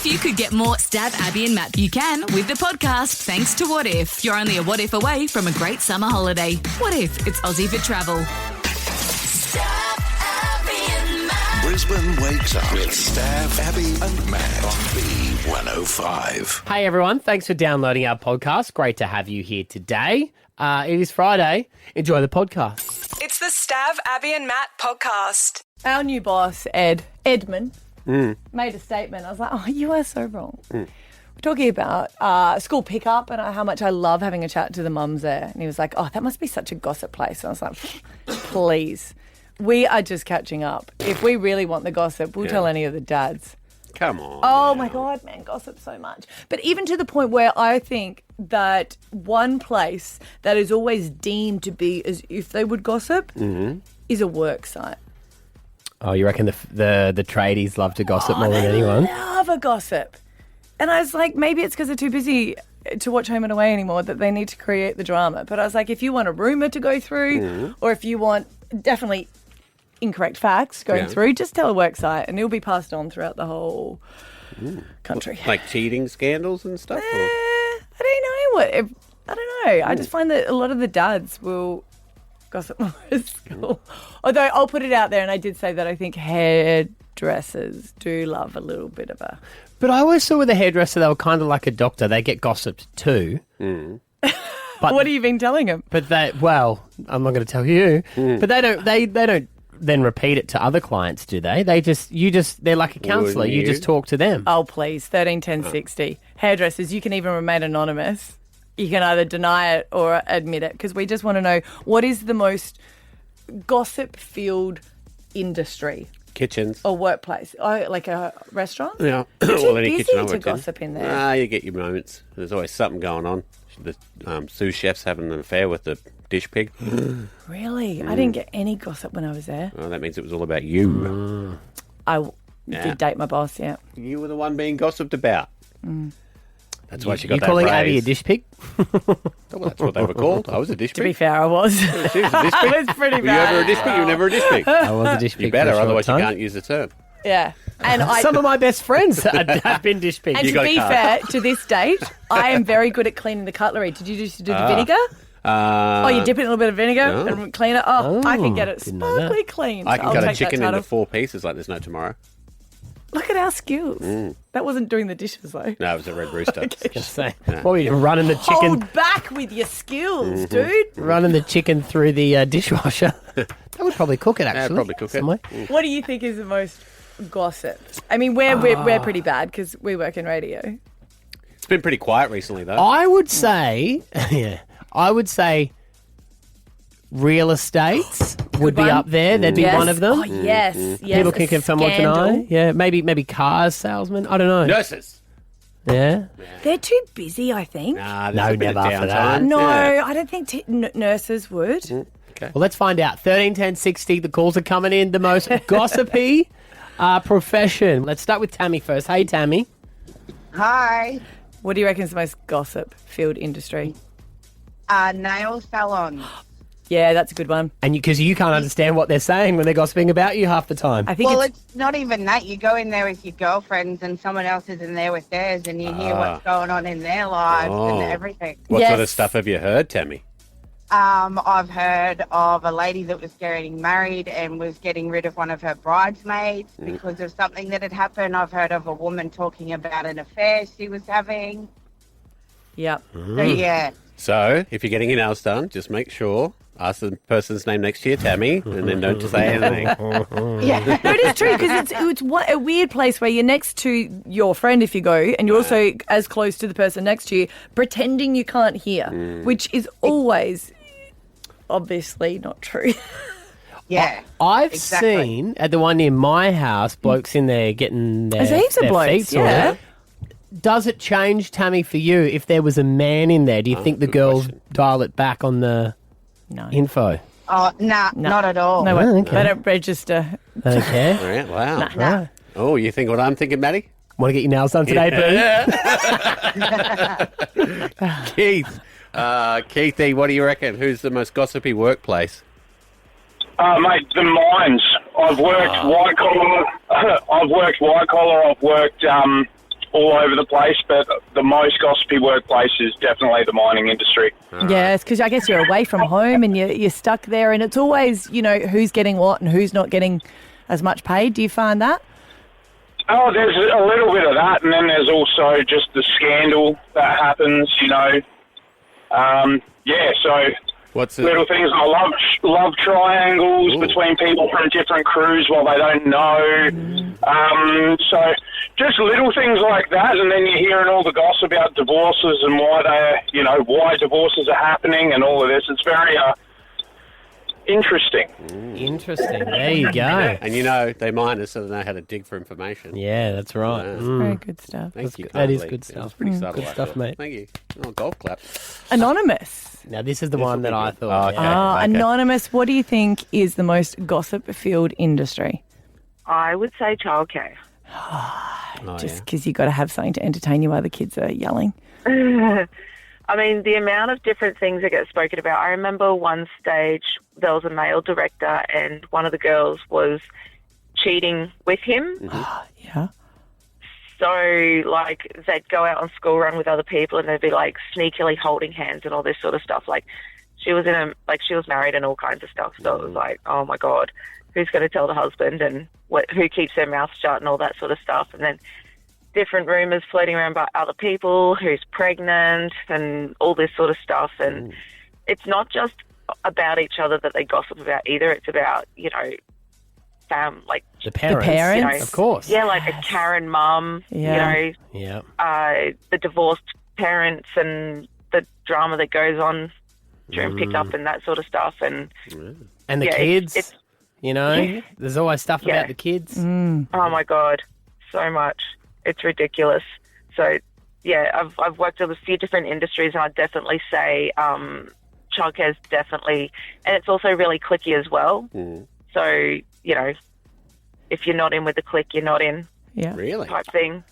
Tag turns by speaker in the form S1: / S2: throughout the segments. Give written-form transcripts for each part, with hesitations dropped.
S1: If you could get more Stab Abby and Matt, you can with the podcast thanks to What If. You're only a what if away from a great summer holiday. What if it's Aussie for travel? Stab Abby and Matt.
S2: Brisbane wakes up with Stab, Abby and Matt on B105.
S3: Hey everyone, thanks for downloading our podcast. Great to have you here today. It is Friday. Enjoy the podcast.
S4: It's the Stab, Abby and Matt podcast.
S5: Our new boss, Edmund, made a statement. I was like, oh, you are so wrong. We're talking about school pickup and how much I love having a chat to the mums there. And he was like, oh, that must be such a gossip place. And I was like, please, we are just catching up. If we really want the gossip, we'll tell any of the dads.
S6: Come on.
S5: Oh, my God, man, gossip so much. But even to the point where I think that one place that is always deemed to be as if they would gossip is a work site.
S3: Oh, you reckon the tradies love to gossip more than anyone?
S5: I love a gossip. And I was like, maybe it's because they're too busy to watch Home and Away anymore that they need to create the drama. But I was like, if you want a rumour to go through or if you want definitely incorrect facts going through, just tell a work site and it'll be passed on throughout the whole country.
S6: Like cheating scandals and stuff?
S5: I don't know. I just find that a lot of the dads will gossip more at school. Although I'll put it out there, and I did say that I think hairdressers do love a little bit of a...
S3: But I always saw with a hairdresser, they were kind of like a doctor. They get gossiped too. But
S5: what have you been telling them?
S3: But they, well, I'm not going to tell you. But they don't then repeat it to other clients, do they? They're like a counsellor. You just talk to them.
S5: Oh, please. 13, 10, 60. Hairdressers, you can even remain anonymous. You can either deny it or admit it, because we just want to know what is the most gossip-filled industry
S6: Kitchens.
S5: or workplace, like a restaurant.
S6: Yeah.
S5: It's
S6: Well,
S5: too
S6: any
S5: busy
S6: kitchen I
S5: to
S6: worked in.
S5: gossip in there.
S6: You get your moments. There's always something going on. The sous chef's having an affair with the dish pig.
S5: Really? I didn't get any gossip when I was there.
S6: Oh, that means it was all about you.
S5: I did date my boss, yeah.
S6: You were the one being gossiped about. That's why she got
S3: You
S6: that
S3: calling
S6: raise.
S3: Abby a dish pig?
S6: Well, that's what they were called. I was a dish
S5: To be
S6: pig.
S5: fair, I was.
S6: She was a dish pig.
S5: I was pretty
S6: Were you
S5: bad.
S6: ever a dish pig? You were never a dish pig.
S3: I was a dish pig.
S6: You better,
S3: for a short
S6: otherwise you
S3: time.
S6: can't use the term.
S5: Yeah. And
S3: Some of my best friends have been dish pigs.
S5: And
S6: You
S5: to
S6: got a
S5: be
S6: card.
S5: fair, to this date, I am very good at cleaning the cutlery. Did you just do the vinegar? You dip it in a little bit of vinegar and clean it. I can get it
S3: didn't know that.
S5: sparkly clean.
S6: I
S5: So
S6: can
S5: I'll
S6: cut a
S5: take that
S6: chicken
S5: title.
S6: into 4 pieces like there's no tomorrow.
S5: Look at our skills. That wasn't doing the dishes, though.
S6: No, it was a red rooster.
S3: What were you running the chicken?
S5: Hold back with your skills, dude.
S3: Running the chicken through the dishwasher. That would probably cook it, actually.
S6: probably cook it.
S3: some way.
S5: What do you think is the most gossip? I mean, we're pretty bad because we work in radio.
S6: It's been pretty quiet recently, though.
S3: I would say, real estates would be
S5: one.
S3: up there. There'd be
S5: Yes.
S3: one of them.
S5: Oh, yes. Yes.
S3: People can
S5: a
S3: confirm or deny.
S5: scandal.
S3: Yeah, maybe cars salesman. I don't know.
S6: Nurses.
S3: Yeah.
S5: They're too busy, I think.
S6: Nah, there's
S3: No,
S6: a bit
S3: never
S6: of
S3: after
S6: downtime.
S3: that.
S5: No,
S6: Yeah.
S5: I don't think nurses would.
S3: Well, let's find out. 13 10 60. The calls are coming in. The most gossipy profession. Let's start with Tammy first. Hey, Tammy.
S7: Hi.
S5: What do you reckon is the most gossip-filled industry?
S7: Nail salons.
S5: Yeah, that's a good one.
S3: And because you can't understand what they're saying when they're gossiping about you half the time.
S5: I think
S7: Well,
S5: it's
S7: it's not even that. You go in there with your girlfriends and someone else is in there with theirs and you hear what's going on in their lives
S6: Oh.
S7: and everything.
S6: What sort of
S5: Yes.
S6: stuff have you heard, Tammy?
S7: I've heard of a lady that was getting married and was getting rid of one of her bridesmaids because of something that had happened. I've heard of a woman talking about an affair she was having.
S5: Yep.
S7: So, yeah.
S6: So, if you're getting your nails done, just make sure, ask the person's name next to you, Tammy, and then don't say anything.
S7: Yeah.
S5: No, it is true because it's a weird place where you're next to your friend if you go, and you're also as close to the person next to you, pretending you can't hear, which is always obviously not true.
S7: Yeah.
S3: I've
S7: Exactly.
S3: seen at the one near my house, blokes in there getting their,
S5: There's heaps of
S3: their
S5: blokes,
S3: feet sorted.
S5: yeah.
S3: Does it change, Tammy, for you if there was a man in there? Do you think the
S6: good
S3: girls
S6: question.
S3: dial it back on the
S5: No.
S3: info?
S7: Oh, nah, not at all.
S5: No,
S3: Oh, okay.
S5: they don't register.
S3: Okay.
S6: All right, wow.
S5: Nah.
S6: Oh, you think what I'm thinking, Matty?
S3: Want to get your nails done today, Boo?
S6: Keith. Keithy, what do you reckon? Who's the most gossipy workplace?
S8: Mate, the mines. I've worked white collar. I've worked white collar. I've worked all over the place, but the most gossipy workplace is definitely the mining industry.
S5: Yes, because I guess you're away from home and you're stuck there, and it's always, who's getting what and who's not getting as much paid. Do you find that?
S8: Oh, there's a little bit of that, and then there's also just the scandal that happens, so
S6: What's it?
S8: little things. I love triangles between people from different crews while they don't know. So just little things like that, and then you're hearing all the gossip about divorces and why divorces are happening and all of this. It's very interesting.
S3: Interesting. There you go.
S6: And they mine us so they know how to dig for information.
S3: Yeah, that's right.
S6: Yeah.
S5: Very good stuff.
S6: Thank you.
S3: That is
S6: Carly.
S3: good
S6: That was
S3: stuff.
S6: pretty subtle.
S3: Good
S6: I
S3: stuff,
S6: thought.
S3: mate.
S6: Thank you. Oh, golf clap.
S5: Anonymous.
S3: Now, this is the one that I thought.
S6: Oh, okay.
S3: yeah.
S5: Anonymous, what do you think is the most gossip-filled industry?
S9: I would say childcare.
S5: Just because you got to have something to entertain you while the kids are yelling.
S9: I mean, the amount of different things that get spoken about. I remember one stage there was a male director and one of the girls was cheating with him.
S5: Yeah.
S9: So, they'd go out on school run with other people and they'd be, sneakily holding hands and all this sort of stuff. She was she was married and all kinds of stuff. So it was like, oh, my God, who's going to tell the husband and who keeps their mouth shut and all that sort of stuff. And then different rumours floating around about other people, who's pregnant and all this sort of stuff. And it's not just about each other that they gossip about either. It's about,
S3: The parents.
S5: The parents?
S3: Of course.
S9: Yeah, a Karen mum,
S3: Yeah.
S9: the divorced parents and the drama that goes on during pickup and that sort of stuff. And
S3: And the kids, there's always stuff about the kids.
S9: Oh, my God, so much. It's ridiculous. So, I've worked in a few different industries, and I'd definitely say childcare's definitely, and it's also really cliquey as well. So, if you're not in with the clique, you're not in.
S5: Yeah.
S6: Really?
S9: Type thing.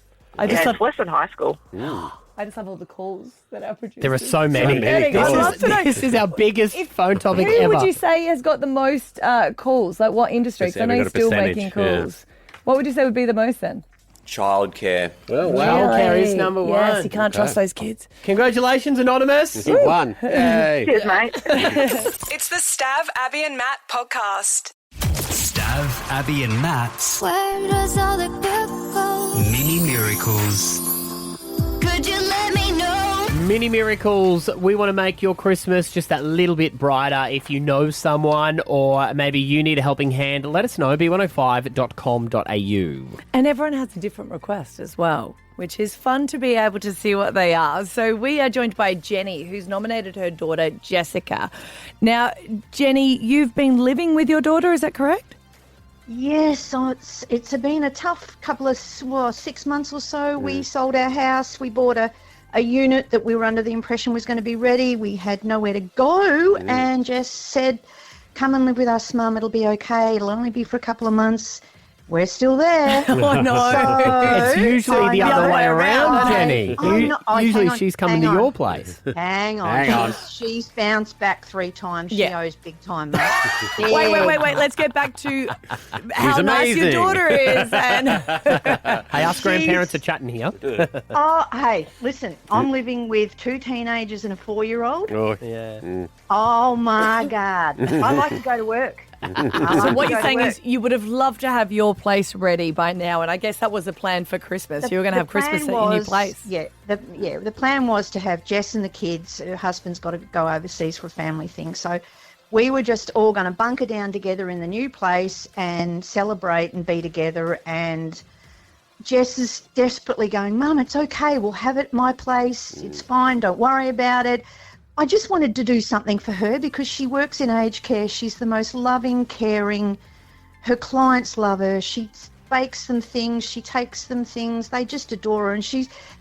S5: just
S9: it's worse than high school.
S5: I just love all the calls that our producers.
S3: There are so many.
S6: many
S5: I'd love to know.
S3: This is our biggest phone topic
S5: Who
S3: ever.
S5: would you say has got the most calls? Like what industry?
S6: Just
S5: Because I know
S6: we
S5: you're
S6: got a
S5: still
S6: percentage,
S5: making calls. What would you say would be the most then?
S10: Childcare.
S6: Well,
S3: Childcare is number one.
S5: Yes, you can't trust those kids.
S3: Congratulations, Anonymous.
S6: You won. Yay.
S9: Cheers, mate.
S4: It's the Stav, Abby and Matt podcast.
S11: Stav, Abby and Matt's
S12: Where does all the good go?
S11: Mini Miracles.
S12: Could you let me know?
S3: Mini Miracles. We want to make your Christmas just that little bit brighter. If you know someone or maybe you need a helping hand, let us know. b105.com.au.
S5: And everyone has a different request as well, which is fun to be able to see what they are. So we are joined by Jenny, who's nominated her daughter, Jessica. Now, Jenny, you've been living with your daughter, is that correct?
S13: Yes, so it's been a tough couple of 6 months or so. We sold our house. We bought a unit that we were under the impression was going to be ready. We had nowhere to go and Jess said, come and live with us, Mum. It'll be okay. It'll only be for a couple of months. We're still there.
S5: Oh, no.
S3: It's usually the other way around, Jenny. Usually she's coming to your place.
S13: Hang on. She's bounced back 3 times. She owes big time, mate.
S5: Wait. Let's get back to how nice your daughter is. And
S3: Hey, us grandparents are chatting here.
S13: Hey, listen, I'm living with 2 teenagers and a 4-year-old.
S6: Oh,
S3: Yeah.
S13: Oh, my God. I like to go to work.
S5: so what you're saying is you would have loved to have your place ready by now, and I guess that was the plan for Christmas. You were going to have Christmas at your new place.
S13: The plan was to have Jess and the kids. Her husband's got to go overseas for a family thing. So we were just all going to bunker down together in the new place and celebrate and be together. And Jess is desperately going, Mum, it's okay. We'll have it at my place. It's fine. Don't worry about it. I just wanted to do something for her because she works in aged care. She's the most loving, caring. Her clients love her. She bakes them things. She takes them things. They just adore her. And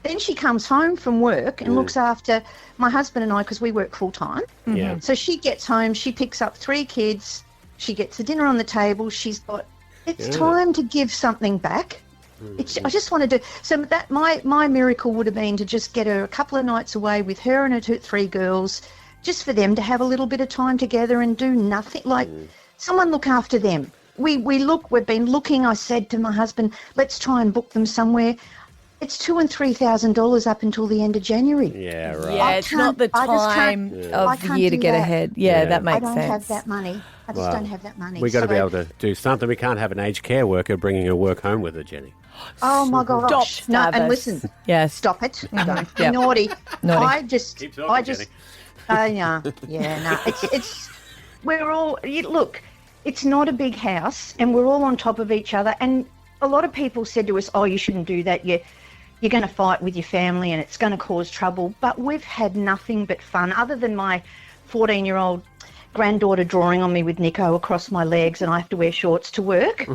S13: then she comes home from work and looks after my husband and I because we work full time.
S3: Yeah.
S13: So she gets home. She picks up 3 kids. She gets a dinner on the table. It's time to give something back. I just wanted to. So that my miracle would have been to just get her a couple of nights away with her and her 3 girls, just for them to have a little bit of time together and do nothing. Like someone look after them. We've been looking. I said to my husband, let's try and book them somewhere. it's $2,000 and $3,000 up until the end of January.
S6: Yeah, right.
S5: Yeah, it's not the time of the year to get ahead. Yeah, that makes sense.
S13: I don't have that money. I just don't have that money.
S6: We've got to be able to do something. We can't have an aged care worker bringing her work home with her, Jenny.
S13: Oh, my gosh.
S5: Stop,
S13: no,
S5: Stavis.
S13: and listen.
S5: Yes.
S13: Stop it. Don't be naughty. I just...
S6: Keep talking, Jenny.
S13: No. Yeah, no. It's... We're all... Look, it's not a big house, and we're all on top of each other, and a lot of people said to us, oh, you shouldn't do that. You're going to fight with your family and it's going to cause trouble. But we've had nothing but fun, other than my 14-year-old granddaughter drawing on me with Nico across my legs, and I have to wear shorts to work.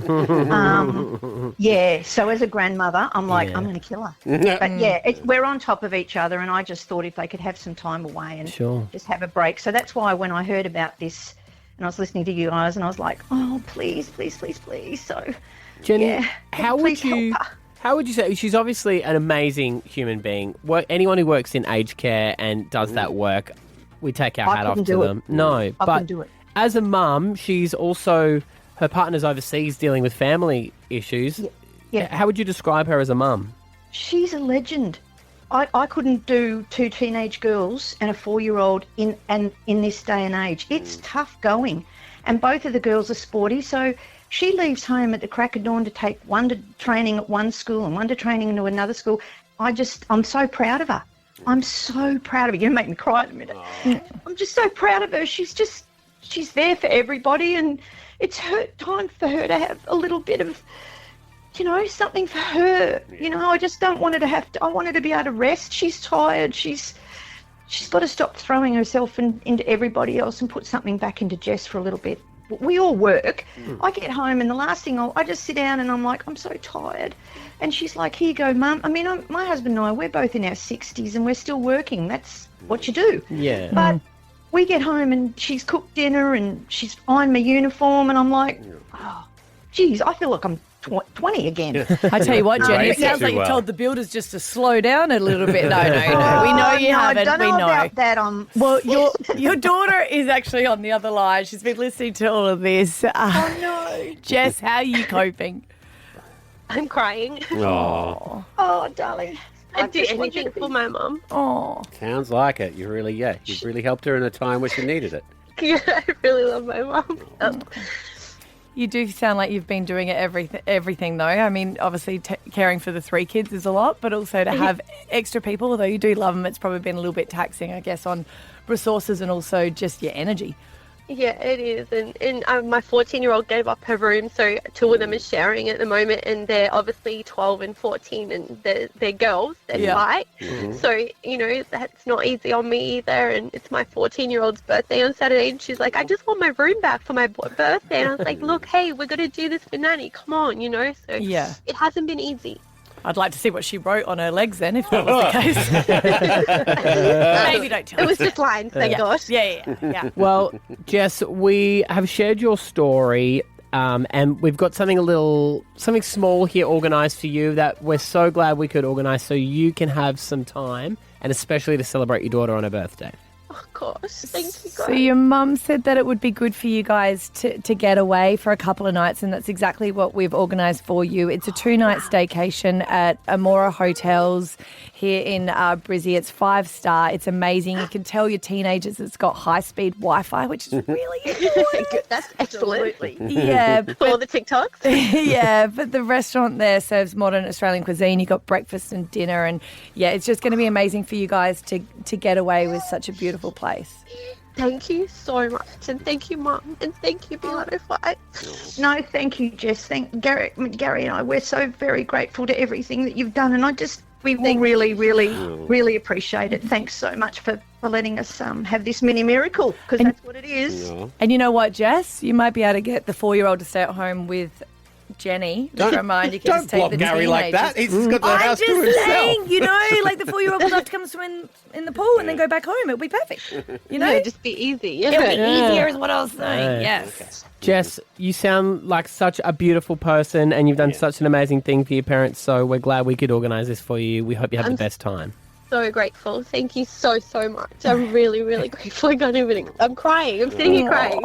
S13: So as a grandmother, I'm like, I'm going to kill her. But we're on top of each other, and I just thought if they could have some time away and just have a break. So that's why when I heard about this and I was listening to you guys, and I was like, oh, please, please, please, please. So...
S3: Jenny, how would you say, she's obviously an amazing human being. Anyone who works in aged care and does that work, we take our hat off to them. No, but
S13: do it.
S3: As a mum, she's also, her partner's overseas dealing with family issues.
S13: Yeah.
S3: How would you describe her as a mum?
S13: She's a legend. I couldn't do 2 teenage girls and a 4-year-old in this day and age. It's tough going. And both of the girls are sporty, so she leaves home at the crack of dawn to take one to training at one school and one to training into another school. I'm so proud of her. I'm so proud of her. You're going to make me cry in a minute. I'm just so proud of her. She's there for everybody, and it's time for her to have a little bit of, something for her. I just don't want her to have to, I want her to be able to rest. She's tired. She's got to stop throwing herself into everybody else and put something back into Jess for a little bit. We all work. I get home and the last thing I just sit down and I'm like, I'm so tired. And she's like, here you go, Mum. I mean, my husband and I, we're both in our 60s and we're still working. That's what you do.
S3: Yeah.
S13: But we get home and she's cooked dinner and she's ironed my uniform, and I'm like, oh, geez, I feel like I'm 20 again.
S5: I tell you what, Jenny, it sounds like you told the builders just to slow down a little bit. No. We know you haven't.
S13: I don't know about that.
S5: Well, your daughter is actually on the other line. She's been listening to all of this.
S13: Oh, no.
S5: Jess, how are you coping?
S10: I'm crying.
S6: Oh,
S13: darling.
S10: I'd do anything for my mum.
S5: Oh,
S6: sounds like it. You've really helped her in a time where she needed it.
S10: Yeah, I really love my mum.
S5: You do sound like you've been doing it everything though. I mean, obviously caring for the 3 kids is a lot, but also to have extra people, although you do love them, it's probably been a little bit taxing, I guess, on resources and also just your energy.
S10: Yeah, it is. And my 14-year-old gave up her room, so 2 of them are sharing at the moment, and they're obviously 12 and 14, and they're girls, they're white. Mm-hmm. So, that's not easy on me either, and it's my 14-year-old's birthday on Saturday, and she's like, I just want my room back for my birthday. And I was like, look, hey, we're going to do this for Nanny, come on, So it hasn't been easy.
S5: I'd like to see what she wrote on her legs then, if that was the case. Maybe don't tell us.
S10: It was just lines, thank God.
S5: Yeah.
S3: Well, Jess, we have shared your story, and we've got something small here organised for you that we're so glad we could organise so you can have some time, and especially to celebrate your daughter on her birthday.
S10: Of course. Thank you, guys.
S5: So your mum said that it would be good for you guys to get away for a couple of nights, and that's exactly what we've organised for you. It's a 2-night staycation at Amora Hotels here in Brizzy. It's 5-star. It's amazing. You can tell your teenagers it's got high-speed Wi-Fi, which is really important.
S10: That's excellent.
S5: Yeah.
S10: For all the TikToks?
S5: Yeah, but the restaurant there serves modern Australian cuisine. You've got breakfast and dinner, and it's just going to be amazing for you guys to get away with such a beautiful place.
S10: Thank you so much, and thank you, Mum, and thank you, B105.
S13: No, thank you, Jess. Gary and I, we're so very grateful to everything that you've done, and we will really, really, really appreciate it. Thanks so much for letting us have this mini miracle, because that's what it is.
S6: Yeah.
S5: And you know what, Jess? You might be able to get the 4-year-old to stay at home with Jenny. Just remind you can just take the
S6: Gary like that. He's got the house to
S5: I'm
S6: himself.
S5: just saying, like the 4-year-old will have to come swim in the pool and then go back home. It'll be perfect.
S10: Just be easy.
S5: It'll be easier is what I was saying. Yes.
S6: Okay.
S3: Jess, you sound like such a beautiful person, and you've done such an amazing thing for your parents, so we're glad we could organise this for you. We hope you have the best time.
S10: so grateful. Thank you so, so much. I'm really, really grateful. I'm crying. I'm sitting here crying.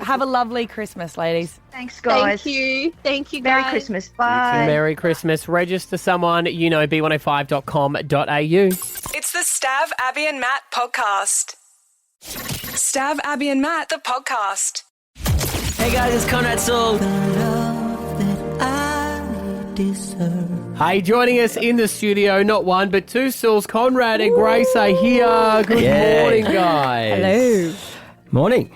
S5: Have a lovely Christmas, ladies.
S13: Thanks, guys.
S10: Thank you. Thank you,
S13: Merry
S10: guys.
S13: Christmas. Bye.
S3: Merry Christmas. Register someone, b105.com.au.
S4: It's the Stav, Abby and Matt podcast. Stav, Abby and Matt, the podcast.
S14: Hey guys, it's Conrad Soul.
S3: Hey, joining us in the studio, not one, but two Sauls, Conrad and Grace are here. Good morning, guys.
S5: Hello.
S14: Morning.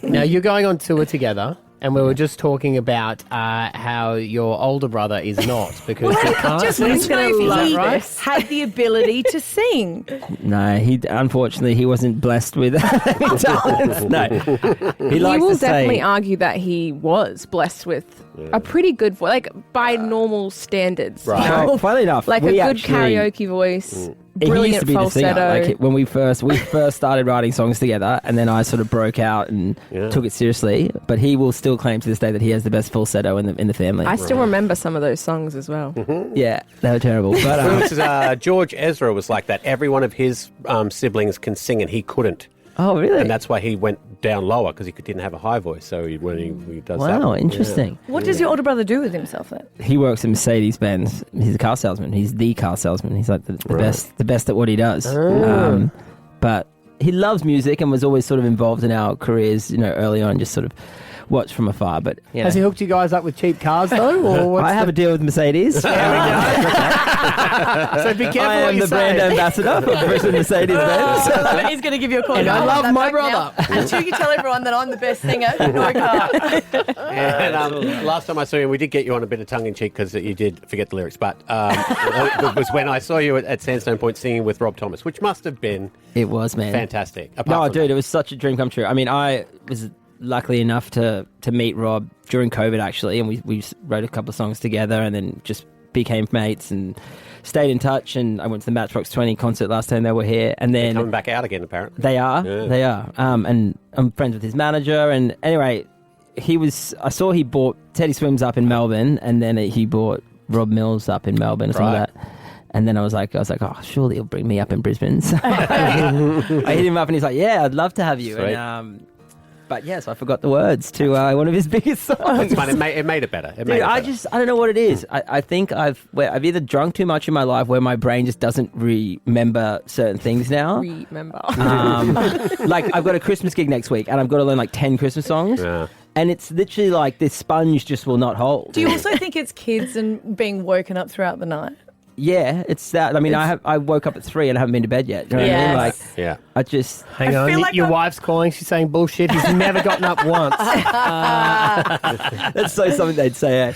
S3: Now, you're going on tour together, and we were just talking about how your older brother is not, because he can't
S5: Just
S3: sing.
S5: want to know if he
S3: right?
S5: had the ability to sing.
S14: No, unfortunately he wasn't blessed with talents. No, he likes
S15: will
S14: to say,
S15: definitely argue that he was blessed with a pretty good voice, like by normal standards.
S3: Right.
S15: You know?
S14: No, funnily enough,
S15: Like a
S14: we
S15: good
S14: actually-
S15: karaoke voice,
S14: He
S15: brilliant
S14: used to be the singer.
S15: falsetto.
S14: Like when we first started writing songs together, and then I sort of broke out and took it seriously. But he will still claim to this day that he has the best falsetto in the family.
S15: I still remember some of those songs as well.
S14: Yeah, they were terrible. But
S6: George Ezra was like that. Every one of his siblings can sing, and he couldn't.
S14: Oh, really?
S6: And that's why he went down lower, because he didn't have a high voice. So when he does that.
S14: wow, interesting.
S5: What does your older brother do with himself then?
S14: He works at Mercedes-Benz. He's a car salesman. He's the car salesman. He's like the best at what he does. But he loves music and was always sort of involved in our careers, early on, just sort of watched from afar. But
S3: Has he hooked you guys up with cheap cars, though? Or
S14: I have a deal with Mercedes.
S3: So be careful
S14: I
S3: what
S14: am
S3: you
S14: the brand
S3: say.
S14: ambassador for Mercedes-Benz.
S5: He's going to give you a call.
S3: And I love my brother.
S5: Until you tell everyone that I'm the best singer, no car.
S6: And last time I saw you, we did get you on a bit of tongue-in-cheek because you did forget the lyrics, but it was when I saw you at Sandstone Point singing with Rob Thomas, which must have been
S14: It was, man.
S6: fantastic.
S14: No, dude, it was such a dream come true. I mean, I was luckily enough to meet Rob during COVID, actually, and we wrote a couple of songs together and then just became mates and stayed in touch. And I went to the Matchbox 20 concert last time they were here. And then
S6: coming back out again, apparently.
S14: They are.
S6: Yeah.
S14: They are. And I'm friends with his manager. And anyway, I saw he bought Teddy Swims up in Melbourne, and then he bought Rob Mills up in Melbourne or something like that. And then I was like, oh, surely he'll bring me up in Brisbane. So I hit him up and he's like, yeah, I'd love to have you.
S6: Sweet.
S14: And, but yes, I forgot the words to one of his biggest songs.
S6: It's fine. It made it better.
S14: Dude, I don't know what it is. I think I've either drunk too much in my life where my brain just doesn't remember certain things now. Like I've got a Christmas gig next week and I've got to learn like 10 Christmas songs.
S6: Yeah.
S14: And it's literally like this sponge just will not hold.
S5: Do you also think it's kids and being woken up throughout the night?
S14: Yeah, it's that. I mean, I woke up at 3 and I haven't been to bed yet. Do you know what I mean? Like,
S6: yeah.
S14: I just...
S3: Hang on, your wife's calling. She's saying bullshit. He's never gotten up once.
S14: That's so something they'd say.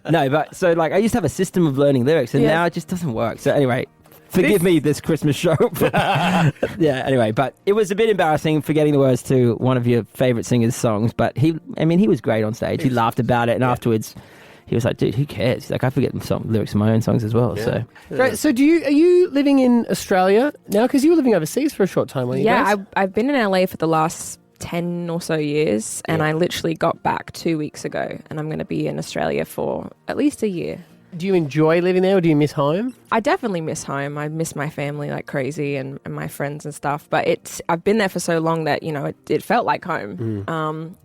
S14: No, but so like I used to have a system of learning lyrics, and now it just doesn't work. So anyway, forgive me this Christmas show. Yeah. Anyway, but it was a bit embarrassing forgetting the words to one of your favorite singers' songs. But he was great on stage. He laughed about it, and afterwards. He was like, dude, who cares? Like, I forget the lyrics of my own songs as well.
S3: Yeah.
S14: So,
S3: Right, so are you living in Australia now? Because you were living overseas for a short time, weren't you?
S15: Yeah,
S3: Grace?
S15: I've been in LA for the last 10 or so years, and I literally got back 2 weeks ago, and I'm going to be in Australia for at least a year.
S3: Do you enjoy living there, or do you miss home?
S15: I definitely miss home. I miss my family like crazy and my friends and stuff, but I've been there for so long that, it felt like home.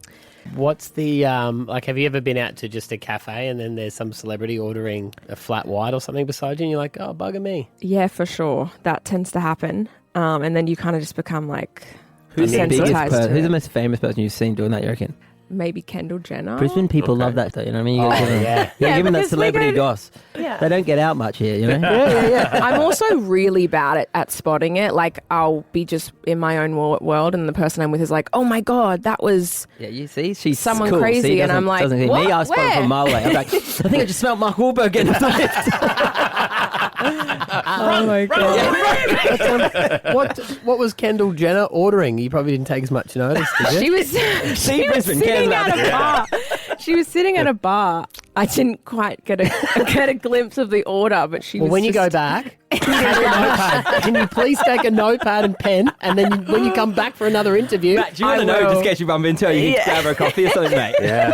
S3: What's the, have you ever been out to just a cafe and then there's some celebrity ordering a flat white or something beside you and you're like, oh, bugger me?
S15: Yeah, for sure. That tends to happen. And then you kind of just become like
S14: who's the
S15: desensitized.
S14: most famous person you've seen doing that, you reckon?
S15: Maybe Kendall Jenner.
S14: Brisbane people love that, though. You know what I mean? You gotta give them that celebrity goss.
S15: Yeah.
S14: They don't get out much here, you know?
S15: Yeah. I'm also really bad at spotting it. Like, I'll be just in my own world, and the person I'm with is like, "Oh my god, that was
S14: you see, she's
S15: someone
S14: cool.
S15: crazy,"
S14: See,
S15: and I'm like,
S14: doesn't
S15: "What?
S14: Me, I spot it
S15: Where?"
S14: from a mile away. I'm like, I think I just smelled Mark Wahlberg getting off the lift.
S15: Oh my god!
S3: What was Kendall Jenner ordering? You probably didn't take as much notice, did you?
S15: She was sitting at a bar. She was sitting at a bar. I didn't quite get a glimpse of the order, but she was.
S3: Well, when you go back, take a notepad. Can you please take a notepad and pen, and then when you come back for another interview,
S14: Matt, do you want to know, just in case you bump into her, you can grab her a coffee or something, mate?
S6: Yeah.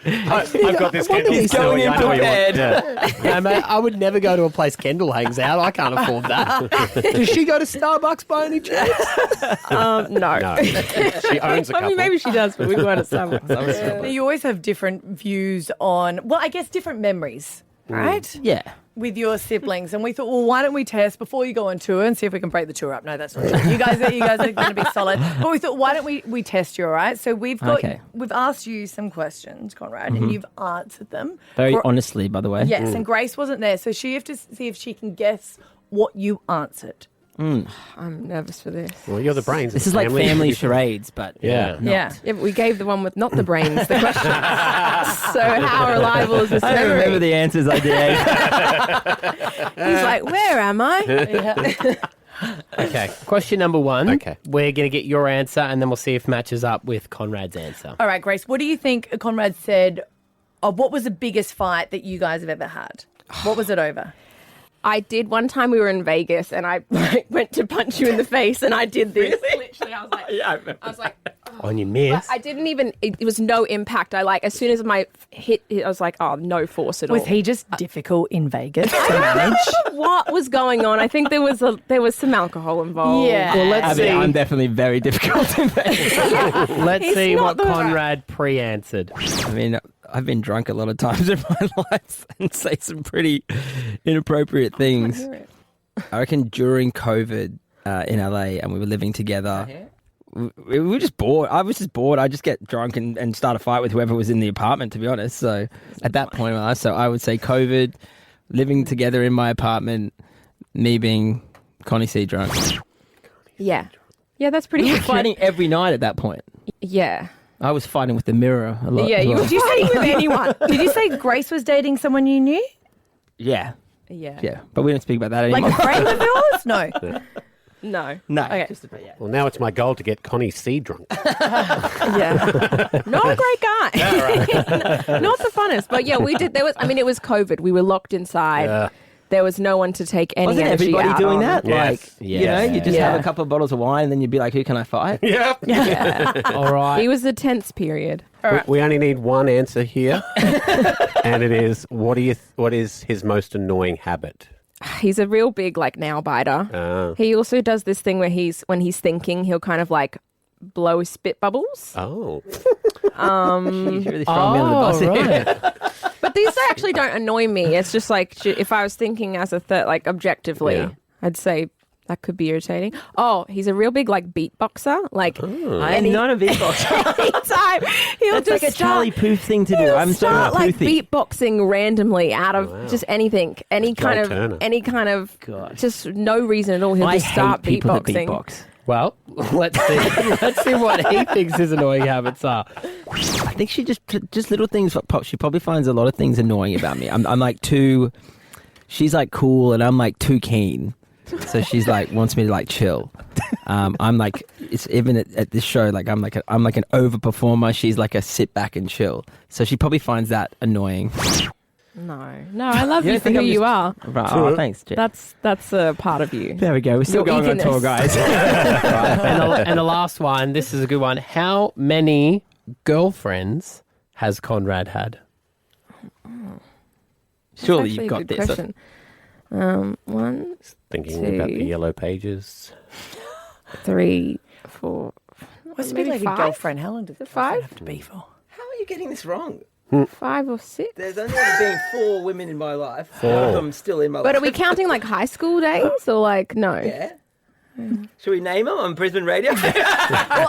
S6: I've got this Kendall
S3: he's
S6: story.
S3: going
S6: I know what you want.
S3: in
S6: Yeah.
S3: No, mate, I would never go to a place Kendall hangs out. I can't afford that. Does she go to Starbucks by any chance?
S15: No.
S6: No. She owns a
S15: I
S6: couple.
S15: mean, maybe she does, but we weren't at Starbucks.
S5: But you always have different views on, well, I guess different memories, right?
S14: Yeah.
S5: With your siblings, and we thought, well, why don't we test before you go on tour and see if we can break the tour up? No, that's not true. You guys are going to be solid. But we thought, why don't we test you? All right. So we've asked you some questions, Conrad, and you've answered them
S14: Very honestly, by the way.
S5: Yes, and Grace wasn't there, so she have to see if she can guess what you answered.
S15: I'm nervous for this.
S6: Well, you're the brains. of
S14: This
S6: the
S14: is like
S6: family.
S14: family charades, but
S6: Yeah.
S5: Yeah.
S15: Yeah, but we gave the one with not the brains the question. So how reliable is this
S14: I don't
S15: memory?
S14: remember the answers I did.
S15: He's like, where am I?
S3: Okay. Question number 1.
S6: Okay.
S3: We're going to get your answer, and then we'll see if it matches up with Conrad's answer.
S5: All right, Grace, what do you think Conrad said of what was the biggest fight that you guys have ever had? What was it over?
S15: I did one time we were in Vegas and I went to punch you in the face and I did this. Literally, I was like, I was like,
S3: On your miss.
S15: I didn't even, it was no impact. I as soon as my hit, I was like, oh, no force at all.
S5: Was he just difficult in Vegas to manage?
S15: What was going on? I think there was some alcohol involved.
S5: Yeah.
S3: Well, let's see.
S14: I'm definitely very difficult in bed.
S3: Let's
S15: He's
S3: see
S15: not
S3: what
S15: the-
S3: Conrad pre-answered.
S14: I mean, I've been drunk a lot of times in my life and say some pretty inappropriate things. I reckon during COVID in LA and we were living together, we were just bored. I was just bored. I just get drunk and start a fight with whoever was in the apartment, to be honest. So at that point in my life, so I would say COVID, living together in my apartment, me being Connie C drunk.
S15: Yeah. Yeah, that's pretty
S14: We were
S15: accurate.
S14: fighting every night at that point.
S15: Yeah.
S14: I was fighting with the mirror a lot.
S15: Yeah,
S14: as
S15: you
S14: well.
S15: were fighting with anyone.
S5: Did you say Grace was dating someone you knew?
S14: Yeah.
S15: Yeah.
S14: Yeah. But we don't speak about that anymore.
S5: Like a friend of yours? No.
S15: No.
S14: No.
S15: Okay.
S14: Just about, yeah.
S6: Well, now it's my goal to get Connie C drunk.
S15: Yeah. Not a great guy. Not the funnest. But yeah, we did. It was COVID. We were locked inside.
S6: Yeah.
S15: There was no one to take any
S14: Wasn't
S15: energy
S14: everybody
S15: out
S14: doing
S15: on.
S14: that?
S6: Yes.
S14: Like, you know, you just have a couple of bottles of wine and then you'd be like, who can I fight?
S6: Yeah.
S3: All right.
S15: It was a tense period.
S6: We only need one answer here, and it is what is his most annoying habit?
S15: He's a real big nail biter.
S6: Oh.
S15: He also does this thing where when he's thinking, he'll kind of blow his spit bubbles.
S6: Oh.
S14: He's really throwing me under the bus here.
S3: right.
S15: But these actually don't annoy me. It's just if I was thinking as a objectively,
S6: Yeah.
S15: I'd say that could be irritating. Oh, he's a real big beatboxer.
S14: I am not a beatboxer.
S15: Anytime he'll
S14: That's
S15: just
S14: like a Charlie Puth thing to do. I'm so
S15: start
S14: Poothy.
S15: beatboxing randomly out of just anything, any
S6: Joel
S15: kind
S6: Turner.
S15: of
S14: God.
S15: just no reason at all. He'll
S14: I
S15: just start
S14: hate people that
S15: beatboxing.
S14: beatbox.
S3: Well, let's see. Let's see what he thinks his annoying habits are.
S14: I think she just little things. She probably finds a lot of things annoying about me. I'm like too. She's like cool, and I'm like too keen. So she's like wants me to like chill. I'm like it's even at this show I'm like an overperformer. She's like a sit back and chill. So she probably finds that annoying.
S15: No, I love you
S14: don't
S15: for
S14: think
S15: who
S14: I'm
S15: you
S14: just-
S15: are.
S14: Right, oh, thanks, Jen.
S15: That's a part of you.
S14: There we go. We're still
S15: Your
S14: going on tour,
S15: eagerness.
S14: guys.
S3: And the last one, this is a good one. How many girlfriends has Conrad had?
S14: Surely
S15: That's actually
S14: you've
S15: a
S14: got
S15: good
S14: this.
S15: question. One,
S6: Thinking about the
S15: Two.
S6: yellow pages.
S15: 3, 4.
S5: What's it
S15: maybe
S5: like a
S15: 5?
S5: girlfriend? How long does it
S15: 5?
S5: have to be for?
S14: How are you getting this wrong?
S15: 5 or 6.
S14: There's only been 4 women in my life.
S6: 4.
S14: One of them still in my
S15: But
S14: life.
S15: are we counting high school days or no?
S14: Yeah. Should we name them on Brisbane Radio?
S15: Well,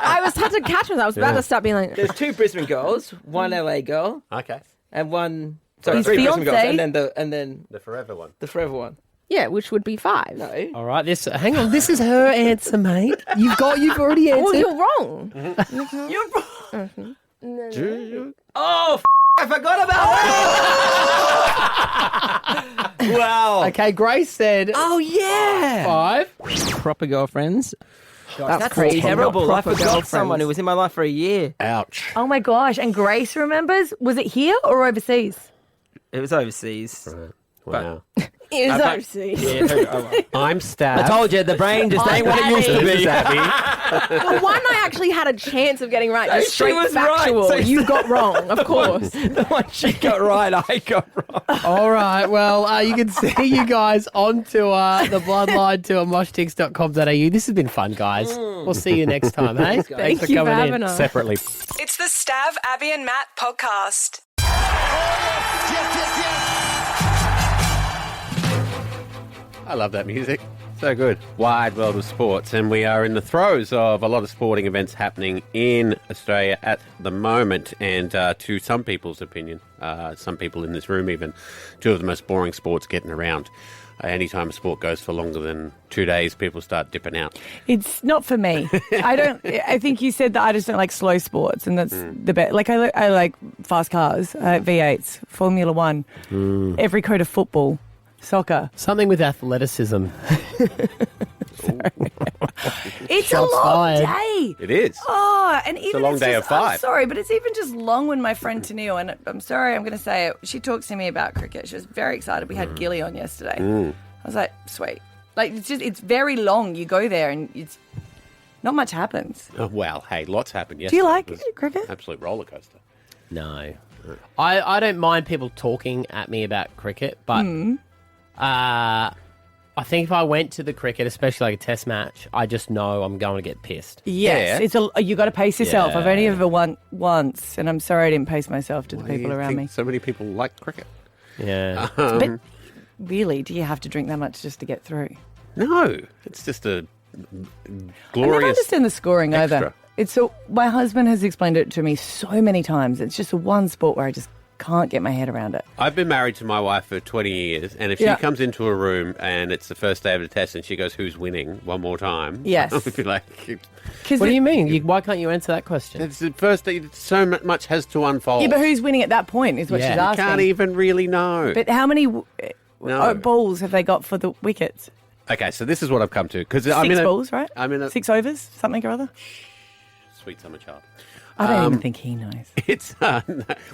S15: I was had to catch them. I was about to start being like,
S14: There's 2 Brisbane girls, 1 LA girl,
S6: Okay.
S14: and 1. Sorry,
S5: His
S14: 3 Brisbane girls,
S5: fiancée?
S14: and then
S6: The forever one.
S14: the forever one.
S15: yeah, which would be 5.
S14: No.
S3: All right, hang on. This is her answer, mate. You've already answered.
S15: Well, you're wrong.
S14: You're wrong. Oh, I forgot about that. Wow.
S3: Okay, Grace said
S14: Oh yeah.
S3: 5.
S14: Proper girlfriends.
S15: That's crazy.
S14: Terrible. I
S15: Proper
S14: forgot someone
S15: girlfriends.
S14: who was in my life for a year.
S6: Ouch.
S5: Oh my gosh. And Grace remembers, was it here or overseas?
S14: It was overseas.
S6: Wow.
S15: Is
S6: Okay.
S15: OC.
S6: I'm Stav.
S14: I told you, the brain just ain't what it used to
S6: This is
S14: be.
S6: Abby.
S15: The one I actually had a chance of getting right.
S14: No,
S15: Just
S14: she
S15: straight
S14: was right.
S15: factual.
S14: So-
S15: You got wrong, of course.
S14: The one she got right, I got wrong.
S3: All right. Well, you can see you guys onto the Bloodline to moshtix.com.au. This has been fun, guys. We'll see you next time, hey? Thanks
S15: Thank you for
S3: coming
S15: having
S3: in.
S15: us.
S6: Separately.
S4: It's the Stav, Abby and Matt podcast.
S6: I love that music. So good. Wide world of sports, and we are in the throes of a lot of sporting events happening in Australia at the moment, and to some people's opinion, some people in this room even, two of the most boring sports getting around. Anytime a sport goes for longer than 2 days, people start dipping out.
S5: It's not for me. I think you said that I just don't like slow sports, and that's the best. Like I like fast cars, V8s, Formula One, every code of football, soccer.
S3: Something with athleticism.
S5: It's
S3: Shots
S5: a long
S3: fired.
S5: day.
S6: It is.
S5: Oh, and even
S6: a long
S5: it's
S6: day
S5: just,
S6: of five.
S5: I'm sorry, but it's even just long when my friend Tennille, and I'm sorry, I'm going to say it. She talks to me about cricket. She was very excited. We had Gilly on yesterday. I was like, sweet. Like it's very long. You go there and it's not much happens.
S6: Oh, well, hey, lots happened yesterday.
S5: Do you like
S6: It was
S5: cricket?
S6: Absolute roller coaster.
S3: No. I don't mind people talking at me about cricket, but I think if I went to the cricket, especially like a test match, I just know I'm going to get pissed.
S5: Yes, you got to pace yourself.
S3: Yeah.
S5: I've only ever won once, and I'm sorry I didn't pace myself to the
S6: Why do
S5: people
S6: you
S5: around
S6: think
S5: me.
S6: So many people like cricket.
S3: Yeah.
S5: But really, do you have to drink that much just to get through?
S6: No, it's just a
S5: I never
S6: glorious.
S5: understand the scoring
S6: extra.
S5: either. My husband has explained it to me so many times. It's just the one sport where I just can't get my head around it.
S6: I've been married to my wife for 20 years, and if
S5: Yeah.
S6: she comes into a room and it's the first day of the test and she goes, "Who's winning?" one more time,
S5: Yes.
S6: I would be like,
S3: What do you mean? Why can't you answer that question?
S6: it's the first day, so much has to unfold.
S5: Yeah, but who's winning at that point is what
S3: Yeah.
S5: she's
S3: You
S6: You
S5: asking.
S6: can't even really know.
S5: But how many
S6: No.
S5: balls have they got for the wickets?
S6: Okay, so this is what I've come to because
S5: Six balls, right?
S6: I'm in a
S5: 6 overs, something or other.
S6: sweet summer child.
S5: I don't even think he knows.
S6: It's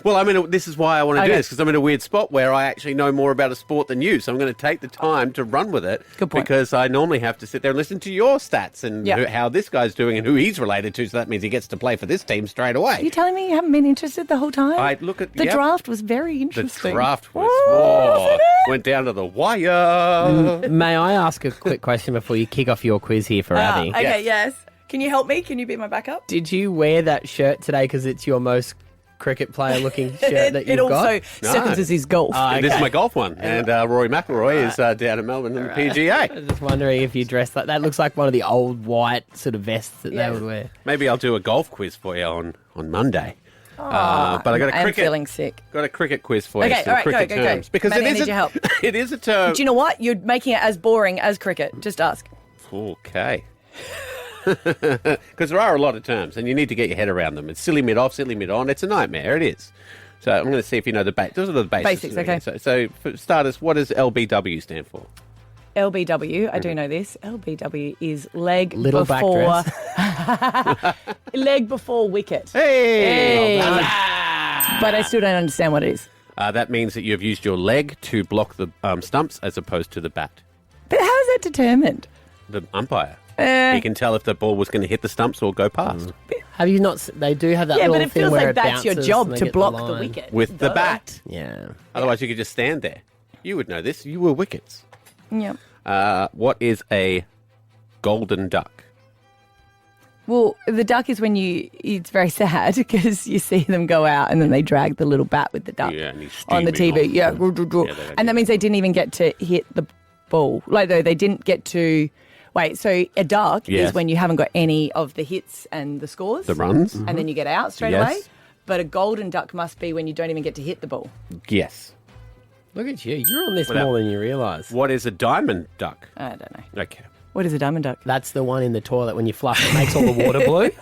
S6: well, this is why I want to do
S5: Okay.
S6: this because I'm in a weird spot where I actually know more about a sport than you. So I'm going to take the time to run with it.
S5: Good point.
S6: Because I normally have to sit there and listen to your stats and
S5: Yeah.
S6: how this guy's doing and who he's related to. So that means he gets to play for this team straight away.
S5: Are you telling me you haven't been interested the whole time?
S6: I look at
S5: the
S6: yep.
S5: draft was very
S6: The
S5: interesting.
S6: draft was
S5: wasn't it?
S6: went down to the wire.
S3: May I ask a quick question before you kick off your quiz here for Abby?
S5: Okay, yes. Can you help me? Can you be my backup?
S3: Did you wear that shirt today because it's your most cricket player looking shirt that
S5: it
S3: you've
S5: also
S3: got?
S5: seconds his golf.
S6: This is my golf one, and Rory McIlroy is down at Melbourne in the PGA.
S3: I was just wondering if you dressed like that. Looks like one of the old white sort of vests that
S5: Yeah.
S3: they would wear.
S6: Maybe I'll do a golf quiz for you on Monday. But I got a
S5: I'm
S6: cricket.
S5: feeling sick.
S6: Got a cricket quiz for you.
S5: Okay,
S6: some
S5: all right,
S6: cricket
S5: go.
S6: terms. Because
S5: Matty,
S6: it
S5: I
S6: is
S5: need
S6: a,
S5: your help.
S6: it is a term.
S5: Do you know what? You're making it as boring as cricket. Just ask.
S6: Okay. Because there are a lot of terms, and you need to get your head around them. It's silly mid-off, silly mid-on. It's a nightmare. It is. So I'm going to see if you know the basics. Those are the basics.
S5: Basics, okay.
S6: So for starters, what does LBW stand for?
S5: LBW, I do know this. LBW is leg
S3: Little back
S5: before
S3: dress.
S5: leg before wicket.
S6: Hey! Well done.
S5: But I still don't understand what it is.
S6: That means that you have used your leg to block the stumps as opposed to the bat.
S5: But how is that determined?
S6: The umpire. He can tell if the ball was going to hit the stumps or go past.
S3: Have you not? They do have that
S5: Yeah,
S3: little
S5: but it
S3: thing
S5: feels
S3: where
S5: like
S3: it
S5: that's your
S3: bounces
S5: job
S3: and they
S5: to
S3: get
S5: block the
S3: line.
S5: wicket.
S6: With the bat.
S3: Yeah.
S6: Otherwise, you could just stand there. You would know this. You were wickets.
S5: Yep.
S6: What is a golden duck?
S5: Well, the duck is when it's very sad because you see them go out and then they drag the little bat with the duck
S6: Yeah, and he's
S5: on the
S6: steaming
S5: TV.
S6: off.
S5: Yeah.
S6: Yeah, they don't
S5: And that means they didn't even get to hit the ball. Like, though, they didn't get to. Wait, so a duck
S6: Yes.
S5: is when you haven't got any of the hits and the scores.
S6: The runs?
S5: And then you get out straight
S6: Yes.
S5: away. But a golden duck must be when you don't even get to hit the ball.
S6: Yes.
S3: Look at you. You're on this
S6: Without-
S3: more than you realise.
S6: What is a diamond duck?
S5: I don't know.
S6: Okay.
S5: What is a diamond duck?
S3: That's the one in the toilet when you flush it makes all the water blue. Is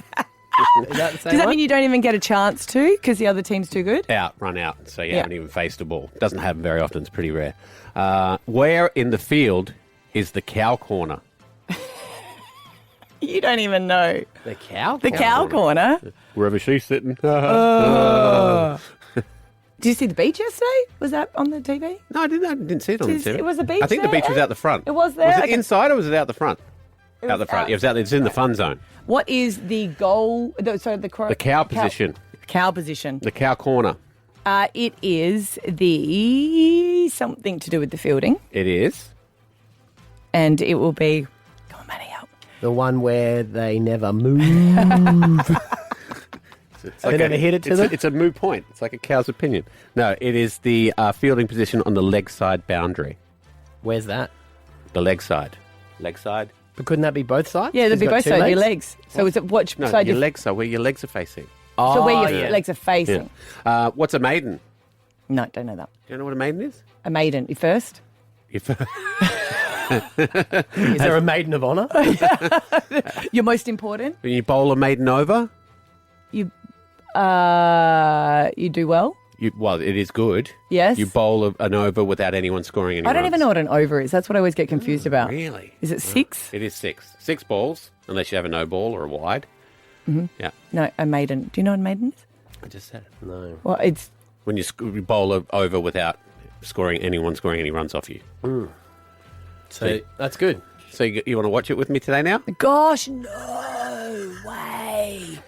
S3: that the same
S5: Does that
S3: one?
S5: mean you don't even get a chance to because the other team's too good?
S6: Run out. So you
S5: Yeah.
S6: haven't even faced a ball. Doesn't happen very often. It's pretty rare. Where in the field is the cow corner?
S5: You don't even know.
S3: The cow?
S5: The cow corner?
S6: Wherever she's sitting.
S5: Did you see the beach yesterday? Was that on the TV?
S6: No, I didn't see it on the TV.
S5: It was a beach
S6: I think the
S5: there,
S6: beach was out the front.
S5: It was there?
S6: Was it
S5: Okay.
S6: inside or was it out the front?
S5: It
S6: Out
S5: was
S6: the front.
S5: out.
S6: It was out. It's in the fun zone.
S5: What is the goal? The
S6: cow position.
S5: Cow position.
S6: The cow corner.
S5: It is the something to do with the fielding,
S6: It is.
S5: and it will be.
S3: The one where they never move.
S6: It's
S3: They never hit it to them?
S6: It's a moot point. It's like a cow's opinion. No, it is the fielding position on the leg side boundary.
S3: Where's that?
S6: The leg side. Leg side.
S3: But couldn't that be both sides?
S5: Yeah, there'd
S3: He's
S5: be
S3: got
S5: both
S3: two
S5: sides. Your legs. So it's which
S6: No,
S5: side?
S6: your legs are where your legs are facing.
S5: So where your legs are facing.
S6: Yeah. What's a maiden?
S5: No, don't know that.
S6: Do you know what a maiden is?
S5: A maiden. You first.
S6: If
S3: Is there a maiden of honour?
S5: You're most important.
S6: When you bowl a maiden over,
S5: You do well.
S6: well, it is good.
S5: Yes.
S6: You bowl an over without anyone scoring any
S5: I don't
S6: runs.
S5: even know what an over is. That's what I always get confused about.
S6: Really?
S5: Is it 6?
S6: It is 6. 6 balls, unless you have a no ball or a wide.
S5: Mm-hmm.
S6: Yeah.
S5: No, a maiden. Do you know what a maiden is?
S6: I just said it. No.
S5: Well, it's
S6: When you bowl over without scoring any runs off you.
S3: So that's good.
S6: So you want to watch it with me today now?
S5: Gosh, no way.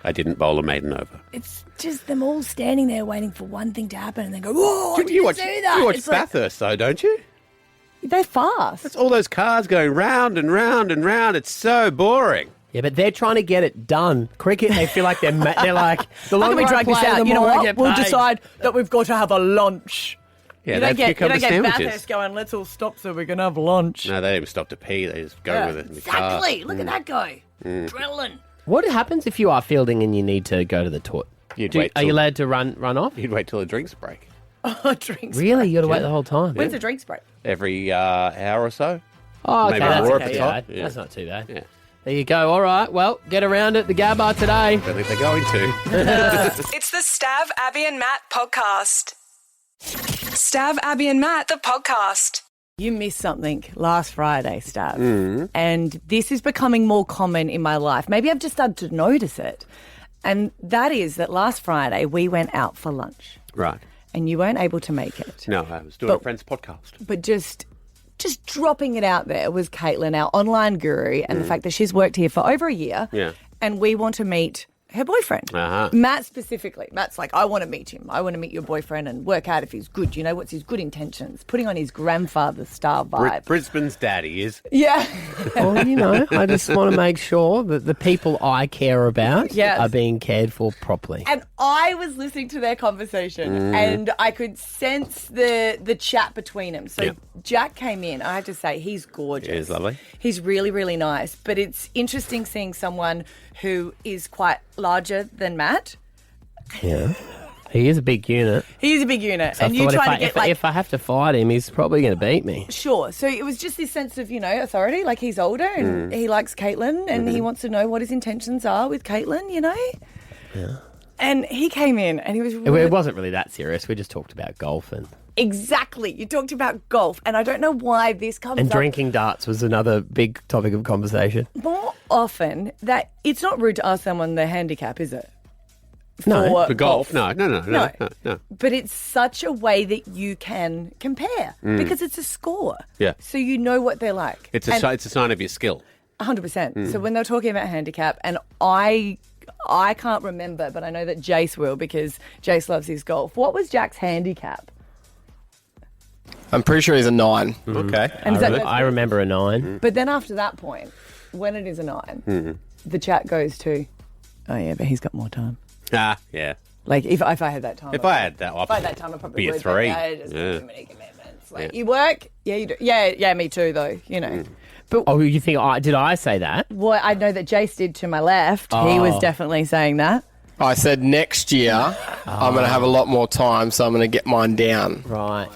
S6: I didn't bowl a maiden over.
S5: It's just them all standing there waiting for one thing to happen and then go, whoa, I
S6: You
S5: didn't
S6: watch,
S5: see that.
S6: you watch
S5: It's like-
S6: Bathurst though, don't you?
S5: They're fast.
S6: It's all those cars going round and round and round. It's so boring.
S3: Yeah, but they're trying to get it done. Cricket, they feel like they're like, the
S5: How can we
S3: longer I
S5: drag this
S3: play, the
S5: out? You know
S3: more I
S5: what?
S3: get
S5: We'll
S3: paid.
S5: decide that we've got to have a lunch.
S6: Yeah,
S5: you
S6: they
S5: don't get,
S6: cucumber sandwiches.
S5: Bathurst going, let's all stop so we can have lunch.
S6: No, they don't even stop to pee. They just go
S5: Yeah,
S6: with it in the car.
S5: exactly. Look at that guy.
S6: Mm.
S5: Adrenaline.
S3: What happens if you are fielding and you need to go to the toilet? Are you allowed to run off?
S6: You'd wait till the drinks break.
S5: Oh, drinks.
S3: Really? You got to wait
S6: Yeah.
S3: the whole time?
S5: When's the drinks break?
S6: Every hour or so.
S3: Oh, okay.
S6: Maybe
S3: That's
S6: more
S3: okay,
S6: at the
S3: yeah.
S6: top. Yeah.
S3: That's not too bad.
S6: Yeah.
S3: There you go. All right. Well, get around at the Gabbar today.
S6: I think they're going to.
S4: It's the Stav, Abby and Matt podcast. Stav, Abby and Matt, the podcast.
S5: You missed something last Friday, Stav. And this is becoming more common in my life. Maybe I've just started to notice it. And that is that last Friday we went out for lunch
S6: Right.
S5: and you weren't able to make it.
S6: No, I was doing a friend's podcast.
S5: But just dropping it out there was Caitlin, our online guru, and the fact that she's worked here for over a year.
S6: Yeah.
S5: And we want to meet her boyfriend.
S6: Uh-huh.
S5: Matt specifically. Matt's like, I want to meet him. I want to meet your boyfriend and work out if he's good. You know, what's his good intentions? Putting on his grandfather style vibe.
S6: Brisbane's daddy is.
S5: Yeah.
S3: Well, you know, I just want to make sure that the people I care about
S5: Yes.
S3: are being cared for properly.
S5: And I was listening to their conversation and I could sense the chat between them. So
S6: Yeah.
S5: Jack came in. I have to say, he's gorgeous.
S6: He is lovely.
S5: He's really, really nice. But it's interesting seeing someone who is quite larger than Matt.
S3: Yeah. He is a big unit.
S5: He's a big unit.
S3: So
S5: and
S3: I
S5: you
S3: thought
S5: trying to get like...
S3: if I have to fight him, he's probably going to beat me.
S5: Sure. So it was just this sense of, you know, authority. Like he's older and he likes Caitlin and he wants to know what his intentions are with Caitlin, you know?
S3: Yeah.
S5: And he came in and he was
S3: It wasn't really that serious. We just talked about golf and
S5: Exactly. You talked about golf, and I don't know why this comes up
S3: drinking darts was another big topic of conversation.
S5: more often. That it's not rude to ask someone their handicap, is it?
S3: No.
S6: For golf? No.
S5: But it's such a way that you can compare because it's a score.
S6: Yeah.
S5: So you know what they're like.
S6: It's
S5: And-
S6: a sign of your skill.
S5: 100%. So when they're talking about handicap, and I can't remember, but I know that Jace will because Jace loves his golf. What was Jack's handicap?
S16: I'm pretty sure he's a 9.
S6: Okay.
S5: And is that-
S3: I remember a 9.
S5: But then after that point, when it is a 9, the chat goes to, oh yeah, but he's got more time.
S6: Ah, yeah.
S5: Like if I had that time.
S6: If I had that,
S5: If I had that time, I probably
S6: be a
S5: would.
S6: 3.
S5: But I just
S6: Yeah.
S5: got too many commitments. Like you work, yeah, you do. Yeah, me too, though. You know. But
S3: Oh, you think did I say that?
S5: what I know that Jace did to my left, he was
S3: Oh.
S5: definitely saying that.
S16: I said next year I'm going to have a lot more time, so I'm going to get mine down.
S3: Right.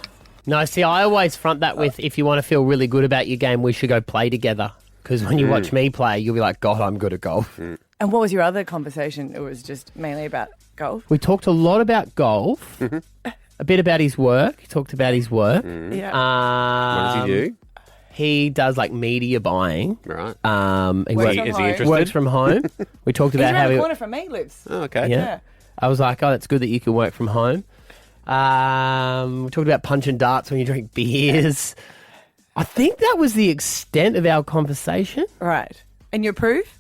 S3: No, see, I always front that with if you want to feel really good about your game, we should go play together. Because when you watch me play, you'll be like, God, I'm good at golf.
S5: And what was your other conversation? It was just mainly about golf.
S3: We talked a lot about golf, a bit about his work. He talked about his work.
S5: Yeah.
S6: What does he do?
S3: He does like media buying.
S6: Right.
S3: He
S5: Works from
S6: Is he
S5: home.
S6: interested?
S3: works from home. We talked
S5: He's
S3: about
S5: around
S3: how
S5: the
S3: he.
S5: corner from me, lives.
S6: Oh, okay.
S3: Yeah. I was like, oh, that's good that you can work from home. We talked about punching darts when you drink beers. I think that was the extent of our conversation.
S5: Right. And you approve?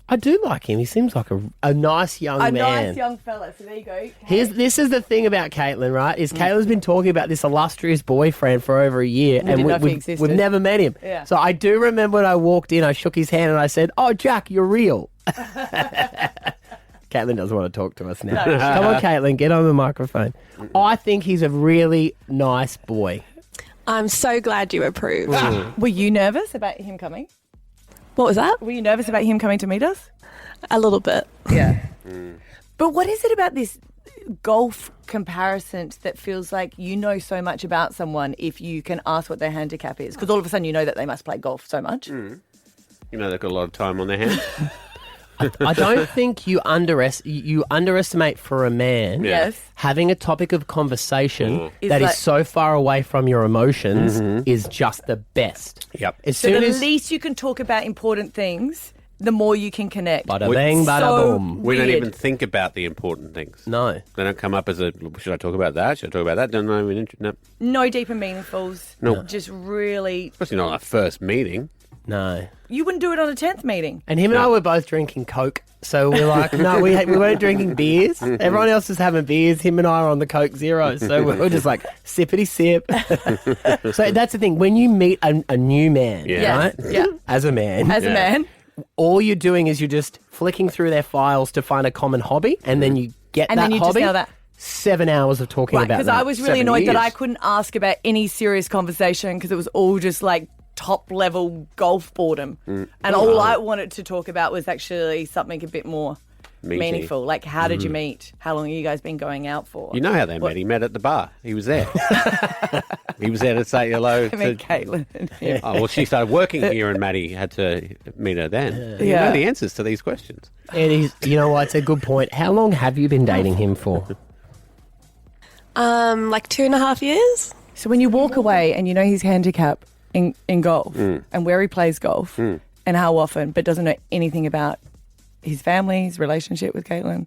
S3: I do like him. He seems like a nice young man.
S5: A nice young fella. So there you go.
S3: This is the thing about Caitlin, right? Is Caitlin's been talking about this illustrious boyfriend for over a year, and we've never met him.
S5: Yeah.
S3: So I do remember when I walked in, I shook his hand and I said, "Oh, Jack, you're real." Caitlin doesn't want to talk to us now. Come on, Caitlin, get on the microphone. I think he's a really nice boy.
S17: I'm so glad you approve.
S5: Were you nervous about him coming?
S17: What was that?
S5: Were you nervous about him coming to meet us?
S17: A little bit.
S5: Yeah. But what is it about this golf comparison that feels like you know so much about someone if you can ask what their handicap is? Because all of a sudden you know that they must play golf so much.
S6: You know they've got a lot of time on their hands.
S3: I don't think you underestimate for a man
S5: Yes.
S3: having a topic of conversation
S5: Is
S3: that
S5: like-
S3: is so far away from your emotions is just the best.
S6: Yep.
S3: As
S5: So
S3: soon
S5: the
S3: as
S5: least you can talk about important things, the more you can connect.
S3: bada bang, bada
S5: So
S3: boom.
S6: We don't
S5: weird.
S6: even think about the important things.
S3: No.
S6: They don't come up as a, should I talk about that? Should I talk about that? Don't know. No.
S5: No deep and meaningfuls.
S6: No.
S5: Just really...
S6: Especially not our first meeting.
S3: No.
S5: You wouldn't do it on a 10th meeting.
S3: And him and I were both drinking Coke. So we're like, no, we weren't drinking beers. Everyone else was having beers. Him and I are on the Coke Zero. So we were just like, sippity sip. So that's the thing. When you meet a new man, right?
S5: Yeah.
S3: As a man.
S5: As a man.
S3: All you're doing is you're just flicking through their files to find a common hobby. And then you get
S5: And
S3: that
S5: then you just
S3: hobby.
S5: know that.
S3: 7 hours of talking
S5: Right,
S3: about
S5: because
S3: that.
S5: I was really
S6: 7
S5: annoyed that
S6: years.
S5: I couldn't ask about any serious conversation because it was all just like top level golf boredom. And all I wanted to talk about was actually something a bit more
S6: Meaty.
S5: meaningful. Like, how did you meet? How long have you guys been going out for?
S6: You know how they met? He met at the bar. He was there. He was there to say hello
S5: I mean,
S6: to
S5: Caitlin. Yeah.
S6: Oh, well, she started working here and Matty had to meet her then. You
S5: Yeah.
S6: know the answers to these questions.
S3: It is, you know what? It's a good point. How long have you been dating him for?
S17: Like 2.5 years.
S5: So when you walk away and you know his handicap in golf and where he plays golf and how often, but doesn't know anything about his family, his relationship with Caitlin.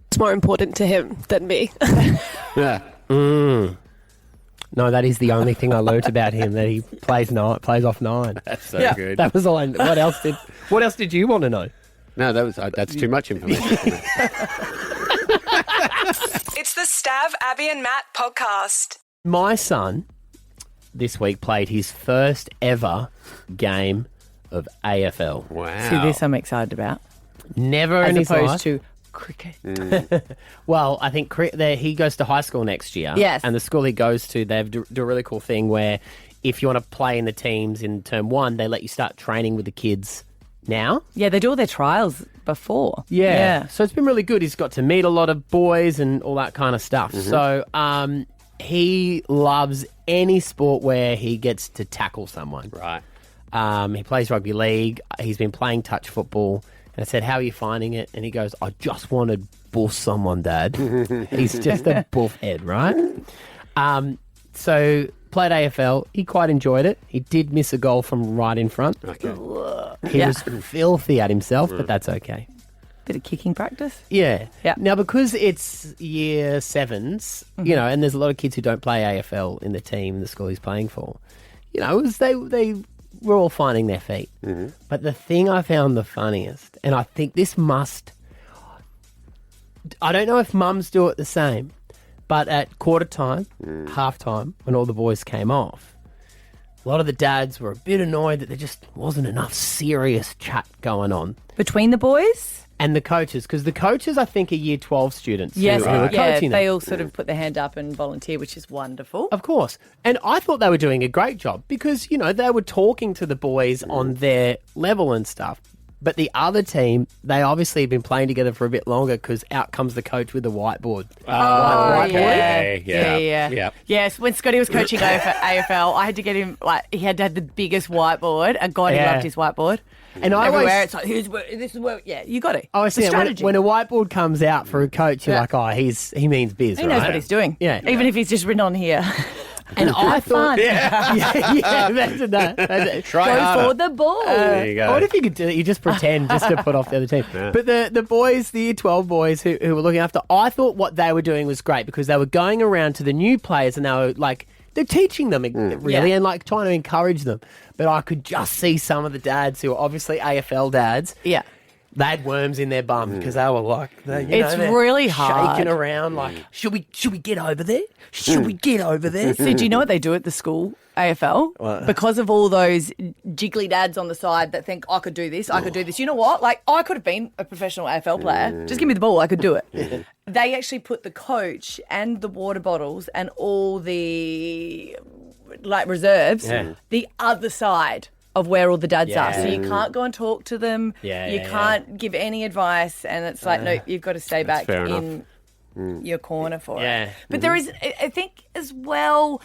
S17: It's more important to him than me.
S6: Yeah.
S3: No, that is the only thing I learnt about him, that he plays off 9.
S6: That's so good.
S3: That was all what else did you want to know?
S6: No, that's too much information for me.
S4: It's the Stav, Abby and Matt podcast.
S3: My son this week played his first ever game of AFL.
S6: Wow.
S5: See, this I'm excited about.
S3: Never in
S5: As
S3: his
S5: opposed
S3: life.
S5: to cricket.
S3: Well, I think he goes to high school next year.
S5: Yes.
S3: And the school he goes to, they do a really cool thing where if you want to play in the teams in term 1, they let you start training with the kids now.
S5: Yeah, they do all their trials before.
S3: So it's been really good. He's got to meet a lot of boys and all that kind of stuff. So he loves any sport where he gets to tackle someone.
S6: Right.
S3: He plays rugby league. He's been playing touch football. And I said, how are you finding it? And he goes, I just want to buff someone, Dad. He's just a buff head, right? So played AFL. He quite enjoyed it. He did miss a goal from right in front.
S6: Okay.
S3: He was filthy at himself, but that's okay.
S5: Bit of kicking practice.
S3: Yeah.
S5: Yeah.
S3: Now, because it's year 7s, you know, and there's a lot of kids who don't play AFL in the team, the school he's playing for, you know, it was they were all finding their feet. But the thing I found the funniest, and I think I don't know if mums do it the same, but at quarter time, half time, when all the boys came off, a lot of the dads were a bit annoyed that there just wasn't enough serious chat going on.
S5: Between the boys?
S3: And the coaches, because the coaches, I think, are year 12 students
S5: Yes,
S3: who are coaching
S5: they
S3: them.
S5: all sort of put their hand up and volunteer, which is wonderful.
S3: Of course. And I thought they were doing a great job because, you know, they were talking to the boys on their level and stuff. But the other team, they obviously have been playing together for a bit longer because out comes the coach with the whiteboard.
S6: Whiteboard. Yeah.
S5: Yes, when Scotty was coaching AFL, I had to get him, he had to have the biggest whiteboard. And God, he
S3: Yeah.
S5: loved his whiteboard.
S3: And I
S5: everywhere,
S3: always-
S5: it's like, this is where, you got it.
S3: Oh, I
S5: It's
S3: see.
S5: a
S3: It.
S5: strategy.
S3: When a whiteboard comes out for a coach, you're
S5: Yeah.
S3: like, oh, he means biz,
S5: He
S3: right?
S5: knows what he's doing.
S3: Yeah.
S5: Even if he's just written on here.
S3: And I
S5: Have
S3: thought,
S5: fun.
S3: yeah, imagine that.
S6: Try
S5: Go
S6: harder.
S5: for the ball.
S6: There you go.
S3: What if you could do that? You just pretend just to put off the other team.
S6: Yeah.
S3: But the boys, the year 12 boys who were looking after, I thought what they were doing was great because they were going around to the new players and they were like, they're teaching them really and like trying to encourage them. But I could just see some of the dads who are obviously AFL dads.
S5: Yeah.
S3: They had worms in their bum because they were like,
S5: It's really hard.
S3: shaking around like, should we get over there? Should we get over there?
S5: So do you know what they do at the school AFL?
S3: What?
S5: Because of all those jiggly dads on the side that think, I could do this, I could do this. You know what? Like, I could have been a professional AFL player. Just give me the ball, I could do it. They actually put the coach and the water bottles and all the reserves the other side of where all the dads are. So you can't go and talk to them. You can't give any advice. And it's like, no, you've got to stay back in your corner for it. But there is, I think as well,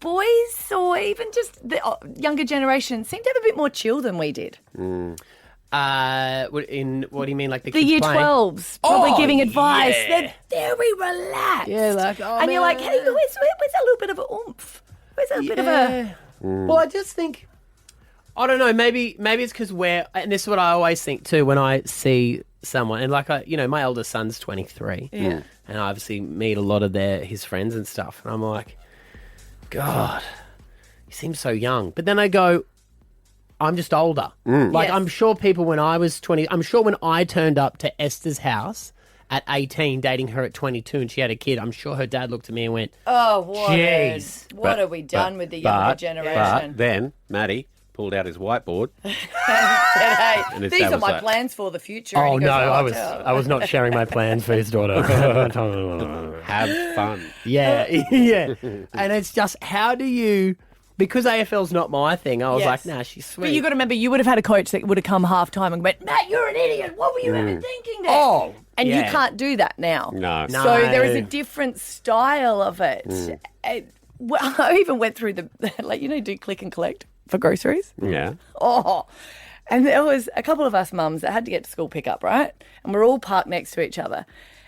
S5: boys or even just the younger generation seem to have a bit more chill than we did.
S3: What do you mean, like the
S5: The
S3: kids
S5: year
S3: playing?
S5: 12s probably
S3: Oh,
S5: giving advice.
S3: yeah.
S5: They're very relaxed.
S3: Yeah, like, oh,
S5: and you're
S3: man.
S5: like, hey, where's that little bit of a oomph? Where's that bit of a...
S3: Well, I just think, I don't know, maybe it's because and this is what I always think too when I see someone, and like, my eldest son's 23, and I obviously meet a lot of his friends and stuff, and I'm like, God, he seems so young. But then I go, I'm just older. Like, I'm sure people when I was 20, I'm sure when I turned up to Esther's house at 18, dating her at 22, and she had a kid, I'm sure her dad looked at me and went,
S5: Oh, what
S3: Jeez.
S5: have we done with the younger generation?
S6: But then Matty pulled out his whiteboard.
S5: Said, hey,
S6: And
S5: these
S6: established
S5: are my
S6: that.
S5: plans for the future.
S3: Oh
S5: And he
S3: no,
S5: goes,
S3: I was not sharing my plans for his daughter.
S6: Have fun.
S3: Yeah. And it's just, how do you, because AFL's not my thing, I was
S5: Yes.
S3: like, nah, she's sweet.
S5: But you got to remember, you would have had a coach that would have come half time and went, Matt, you're an idiot. What were you even thinking there?
S3: Oh,
S5: and you
S3: yeah.
S5: can't do that now.
S6: No.
S3: No.
S5: So there is a different style of it. Well, I even went through do click and collect for groceries.
S6: Yeah.
S5: Oh, and there was a couple of us mums that had to get to school pickup, right? And we're all parked next to each other.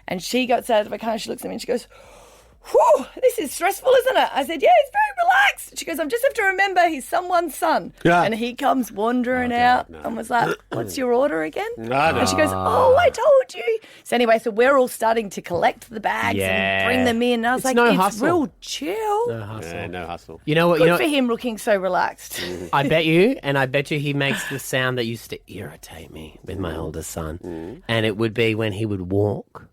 S5: And she got out of her car and she looks at me and she goes, whew, this is stressful, isn't it? I said, yeah, it's very relaxed. She goes, I just have to remember he's someone's son.
S6: Yeah.
S5: And he comes wandering out and was like, what's your order again?
S6: No.
S5: And she goes, oh, I told you. So anyway, we're all starting to collect the bags and bring them in. And I was
S3: It's no
S5: it's
S3: hustle.
S5: real chill.
S3: No hustle.
S6: Yeah, no hustle.
S3: You know what?
S5: Good for him looking so relaxed.
S3: I bet you he makes the sound that used to irritate me with my oldest son. And it would be when he would walk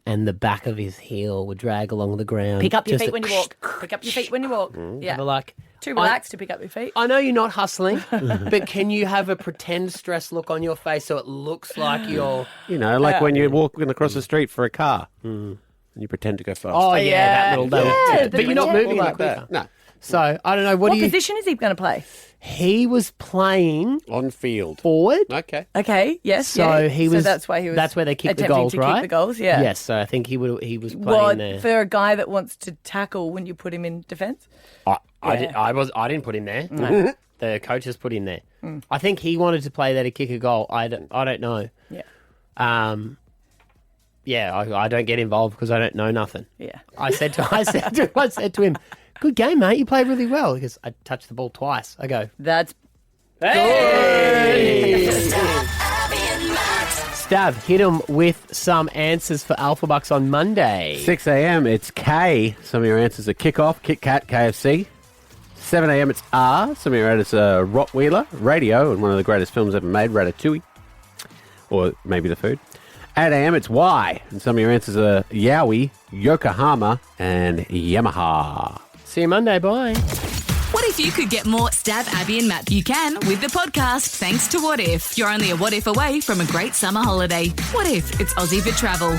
S3: and the back of his heel would drag along the ground.
S5: Pick up your
S3: Just
S5: feet when you walk. Pick up your feet when you walk. Yeah.
S3: But like,
S5: Too relaxed to pick up your feet.
S3: I know you're not hustling, but can you have a pretend stress look on your face so it looks like you're...
S6: When you're walking across the street for a car and you pretend to go fast.
S3: Oh, yeah, that little...
S5: Yeah,
S3: but you're not moving
S6: like
S3: like
S6: that.
S3: that.
S6: No.
S3: So, I don't know, what do you...
S5: position is he going to play?
S3: He was playing
S6: On field.
S3: forward.
S6: Okay.
S5: Okay, yes.
S3: So he was.
S5: So that's why he was.
S3: That's where they kick the
S5: attempting
S3: goals,
S5: to
S3: right?
S5: Kick the goals, yeah.
S3: Yes. So I think he was playing
S5: Well,
S3: there.
S5: for a guy that wants to tackle, when you put him in defence.
S3: I didn't put him there. No. The coaches put him there. I think he wanted to play there to kick a goal. I don't know.
S5: Yeah.
S3: Yeah. I don't get involved because I don't know nothing.
S5: Yeah.
S3: I said to him, "Good game, mate. You played really well." Because I touched the ball twice. I go,
S5: That's
S3: "Hey!" Stav, hit him with some answers for Alpha Bucks on Monday.
S6: 6 a.m. it's K. Some of your answers are Kickoff, Kit Kat, KFC. 7 a.m. it's R. Some of your answers are Rottweiler, Radio, and one of the greatest films ever made, Ratatouille. Or maybe the food. 8 a.m. it's Y. And some of your answers are Yowie, Yokohama, and Yamaha.
S3: See you Monday. Bye.
S1: What if you could get more Stab Abby and Matt? You can with the podcast Thanks to What If. You're only a what if away from a great summer holiday. What if it's Aussie for travel?